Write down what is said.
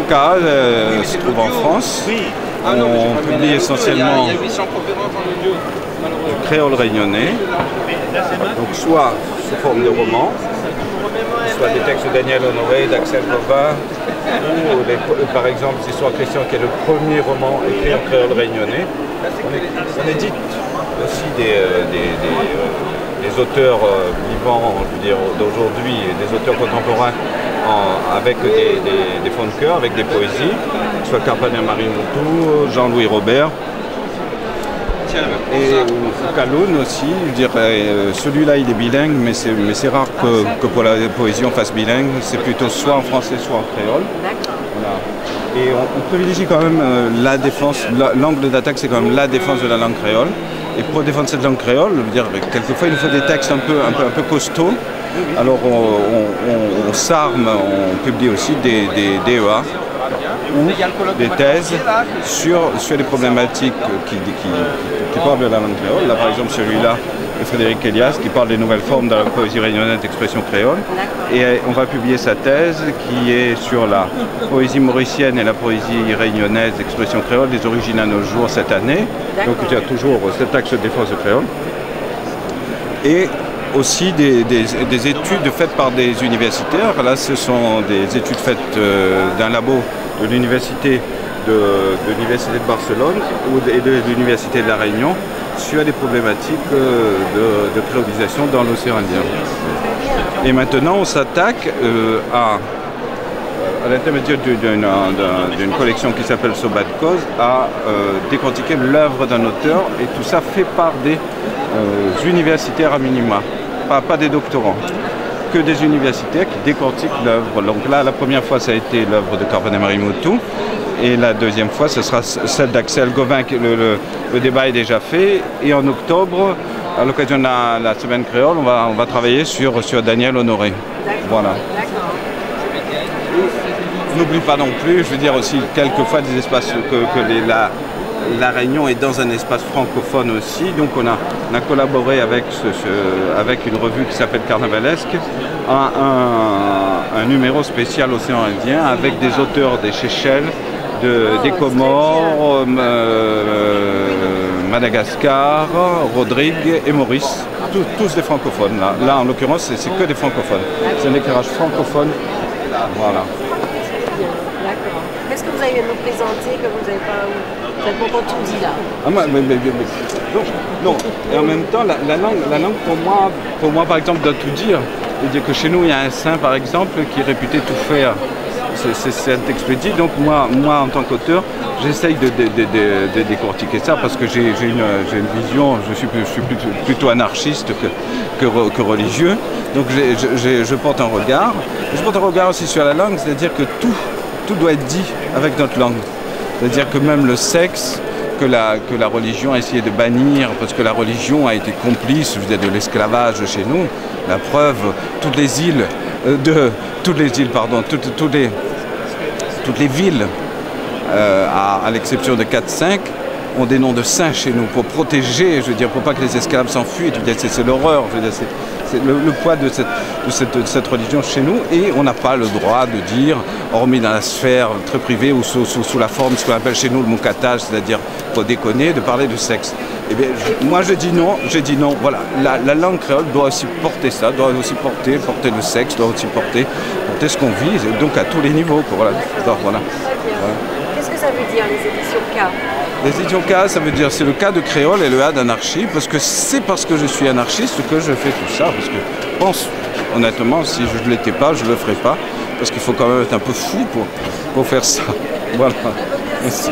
K se trouve en France. On publie essentiellement du créole réunionnais, donc soit sous forme de romans, soit des textes de Daniel Honoré, d'Axel Bovin, ou par exemple l'Histoire Christian qui est le premier roman écrit en créole réunionnais. On édite aussi des auteurs vivants, je veux dire, d'aujourd'hui, des auteurs contemporains avec des fonds de cœur, avec des poésies, soit Carpenter Marie Moutou, Jean-Louis Robert, et Kaloun aussi, je dirais, celui-là il est bilingue, mais c'est rare que pour la poésie on fasse bilingue, c'est plutôt soit en français soit en créole. Voilà. Et on privilégie quand même la défense, l'angle d'attaque c'est quand même la défense de la langue créole. Et pour défendre cette langue créole, je veux dire, quelquefois il nous faut des textes un peu costauds. Alors on s'arme, on publie aussi des DEA ou des thèses sur les problématiques qui parlent de la langue créole. Là par exemple celui-là de Frédéric Elias qui parle des nouvelles formes de la poésie réunionnaise d'expression créole. Et on va publier sa thèse qui est sur la poésie mauricienne et la poésie réunionnaise d'expression créole des origines à nos jours cette année. Donc il y a toujours cet axe de défense de créole. Et aussi des études faites par des universitaires. Là, ce sont des études faites d'un labo de l'université de Barcelone et de l'université de La Réunion sur des problématiques de créolisation dans l'océan Indien. Et maintenant, on s'attaque à l'intermédiaire d'une collection qui s'appelle Sobat de Cause, à décortiquer l'œuvre d'un auteur, et tout ça fait par des universitaires à minima, pas des doctorants, que des universitaires qui décortiquent l'œuvre. Donc là, la première fois, ça a été l'œuvre de Carpenter Marie Moutou, et la deuxième fois, ce sera celle d'Axel Bovin. Le débat est déjà fait, et en octobre, à l'occasion de la semaine créole, on va travailler sur Daniel Honoré. Voilà. N'oublie pas non plus, je veux dire aussi quelquefois des espaces la Réunion est dans un espace francophone aussi, donc on a collaboré avec une revue qui s'appelle Carnavalesque, un numéro spécial Océan Indien avec des auteurs des Seychelles, des Comores, Madagascar, Rodrigue et Maurice, tous des francophones. Là en l'occurrence, c'est que des francophones. C'est un éclairage francophone. Voilà. D'accord. Qu'est-ce que vous allez nous présenter que vous n'avez pas encore tout dit là? Non. Et en même temps, la langue pour moi par exemple, doit tout dire. C'est-à-dire que chez nous, il y a un saint par exemple qui est réputé tout faire. C'est Saint-Expédie. Donc moi en tant qu'auteur, j'essaye de décortiquer ça parce que j'ai une vision, je suis plutôt anarchiste que religieux. Donc je porte un regard. Je porte un regard aussi sur la langue, c'est-à-dire que tout doit être dit avec notre langue. C'est-à-dire que même le sexe, que la religion a essayé de bannir, parce que la religion a été complice, je veux dire, de l'esclavage chez nous. La preuve, toutes les villes, à l'exception de 4-5, ont des noms de saints chez nous pour protéger, je veux dire, pour pas que les esclaves s'enfuient. C'est l'horreur, je veux dire, c'est le poids de cette religion chez nous, et on n'a pas le droit de dire, hormis dans la sphère très privée ou sous la forme, ce qu'on appelle chez nous le moukatage, c'est-à-dire, pour déconner, de parler de sexe. Eh bien, moi je dis non, voilà, la langue créole doit aussi porter ça, doit aussi porter le sexe, doit aussi porter ce qu'on vit, donc à tous les niveaux, quoi, voilà. Qu'est-ce que ça veut dire, les éditions K? Les éditions K, ça veut dire, c'est le K de créole et le A d'anarchie, parce que c'est parce que je suis anarchiste que je fais tout ça, parce que je pense, honnêtement, si je ne l'étais pas, je ne le ferais pas, parce qu'il faut quand même être un peu fou pour faire ça. Voilà, merci.